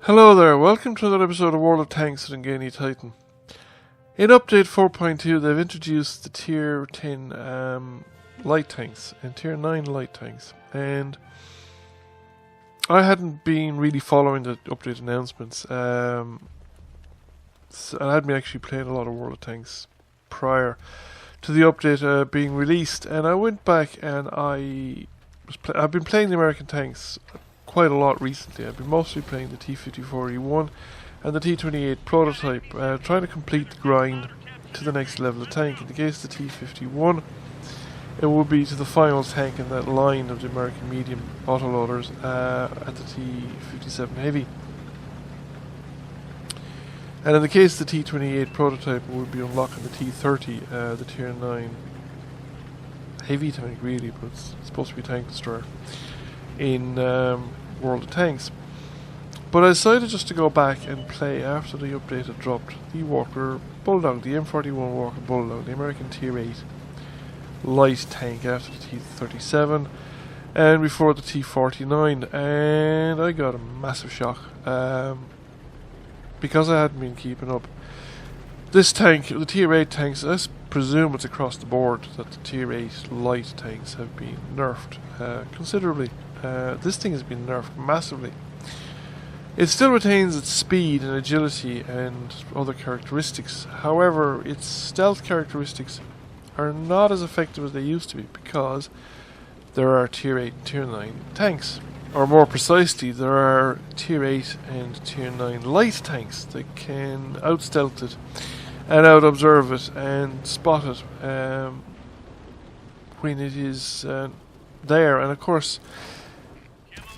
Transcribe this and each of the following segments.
Hello there, welcome to another episode of World of Tanks with Ngani Titan. In update 4.2 they've introduced the tier 10 light tanks and tier 9 light tanks, and I hadn't been really following the update announcements. I hadn't been actually playing a lot of World of Tanks prior to the update being released, and I went back and I've been playing the American tanks quite a lot recently. I've been mostly playing the T-54E1 and the T-28 prototype, trying to complete the grind to the next level of tank. In the case of the T-51, it will be to the final tank in that line of the American medium autoloaders at the T-57 Heavy. And in the case of the T-28 prototype, it will be unlocking the T-30, the tier 9 heavy tank really, but it's supposed to be a tank destroyer in World of Tanks. But I decided just to go back and play after the update had dropped the Walker Bulldog, the M41 Walker Bulldog, the American tier 8 light tank after the T-37 and before the T-49, and I got a massive shock because I hadn't been keeping up. This tank, the tier 8 tanks, I presume it's across the board that the tier 8 light tanks have been nerfed considerably. This thing has been nerfed massively. It still retains its speed and agility and other characteristics. However, its stealth characteristics are not as effective as they used to be because there are tier 8 and tier 9 tanks. Or more precisely, there are tier 8 and tier 9 light tanks that can out-stealth it and out-observe it and spot it when it is there. And of course,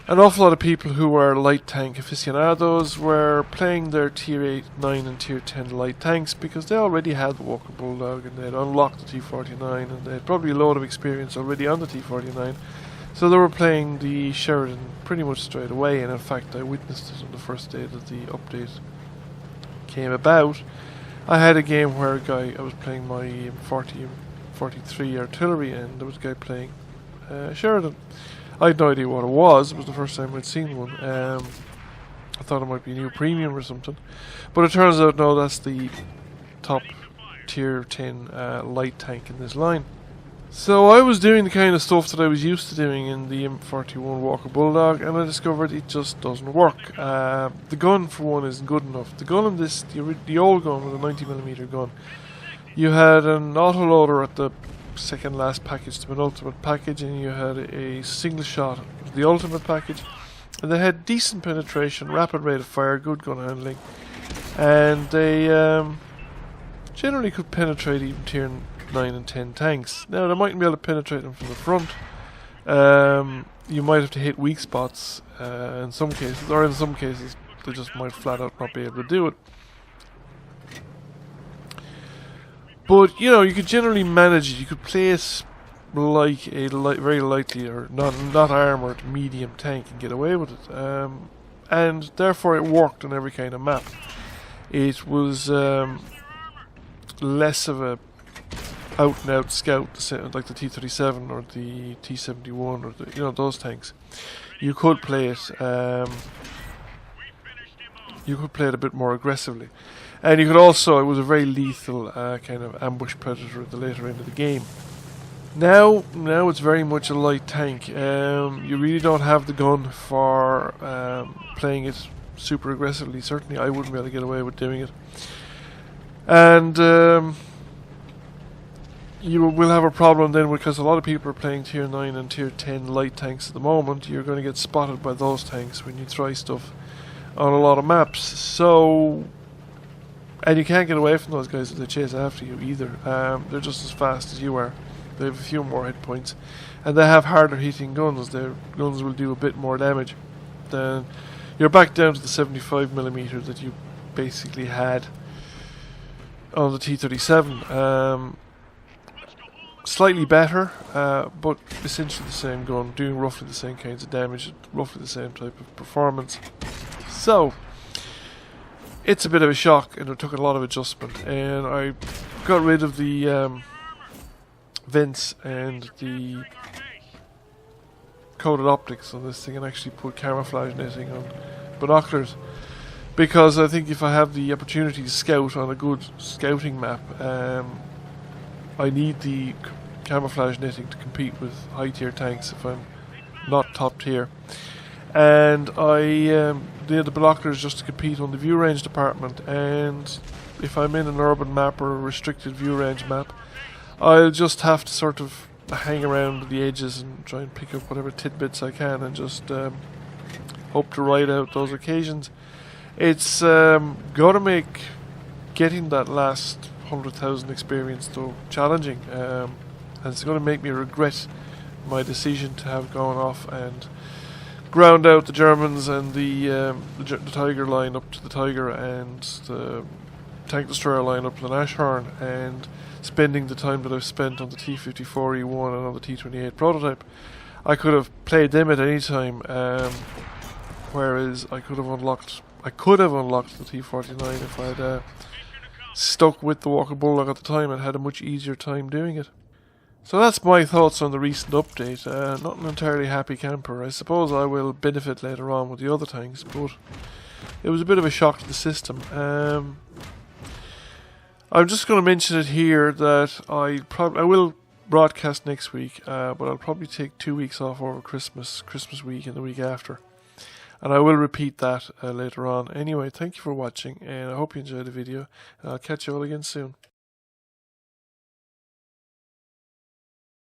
an awful lot of people who are light tank aficionados were playing their tier 8, 9 and tier 10 light tanks because they already had the Walker Bulldog and they had unlocked the T-49 and they had probably a load of experience already on the T-49. So they were playing the Sheridan pretty much straight away, and in fact I witnessed it on the first day that the update came about. I had a game where I was playing my 43 artillery and there was a guy playing Sheridan. I had no idea what it was. It was the first time I'd seen one. I thought it might be a new premium or something, but it turns out no, that's the top tier 10 light tank in this line. So I was doing the kind of stuff that I was used to doing in the M41 Walker Bulldog, and I discovered it just doesn't work. The gun, for one, isn't good enough. The gun in this, the old gun with a 90mm gun, you had an autoloader at the second last package to penultimate package, and you had a single shot of the ultimate package, and they had decent penetration, rapid rate of fire, good gun handling, and they generally could penetrate even tier 9 and 10 tanks. Now they mightn't be able to penetrate them from the front. You might have to hit weak spots in some cases, or in some cases they just might flat out not be able to do it. But you know, you could generally manage it. You could play it like a very lightly or not armored medium tank and get away with it. And therefore it worked on every kind of map. It was less of a out and out scout like the T-37 or the T-71 or the, those tanks. You could play it. You could play it a bit more aggressively. And you could also, it was a very lethal kind of ambush predator at the later end of the game. Now it's very much a light tank. You really don't have the gun for playing it super aggressively. Certainly I wouldn't be able to get away with doing it. And you will have a problem then because a lot of people are playing tier 9 and tier 10 light tanks at the moment. You're going to get spotted by those tanks when you try stuff on a lot of maps. So, and you can't get away from those guys if they chase after you either. They're just as fast as you are. They have a few more hit points, and they have harder hitting guns. Their guns will do a bit more damage. Then you're back down to the 75mm that you basically had on the T-37. Slightly better, but essentially the same gun, doing roughly the same kinds of damage, roughly the same type of performance. So it's a bit of a shock, and it took a lot of adjustment, and I got rid of the vents and the coated optics on this thing and actually put camouflage netting on binoculars because I think if I have the opportunity to scout on a good scouting map, I need the camouflage netting to compete with high tier tanks if I'm not top tier. And I need the binoculars just to compete on the view range department, and if I'm in an urban map or a restricted view range map, I'll just have to sort of hang around the edges and try and pick up whatever tidbits I can and just hope to ride out those occasions. It's gotta make getting that last 100,000 experience though challenging, and it's gonna make me regret my decision to have gone off and ground out the Germans and the Tiger line up to the Tiger and the Tank Destroyer line up to the Nashorn, and spending the time that I've spent on the T-54E1 and on the T-28 prototype. I could have played them at any time, whereas I could have unlocked the T-49 if I'd stuck with the Walker Bulldog at the time and had a much easier time doing it. So that's my thoughts on the recent update. Not an entirely happy camper. I suppose I will benefit later on with the other tanks, but it was a bit of a shock to the system. I'm just going to mention it here that I will broadcast next week, but I'll probably take 2 weeks off over Christmas week and the week after. And I will repeat that later on. Anyway, thank you for watching, and I hope you enjoyed the video, and I'll catch you all again soon.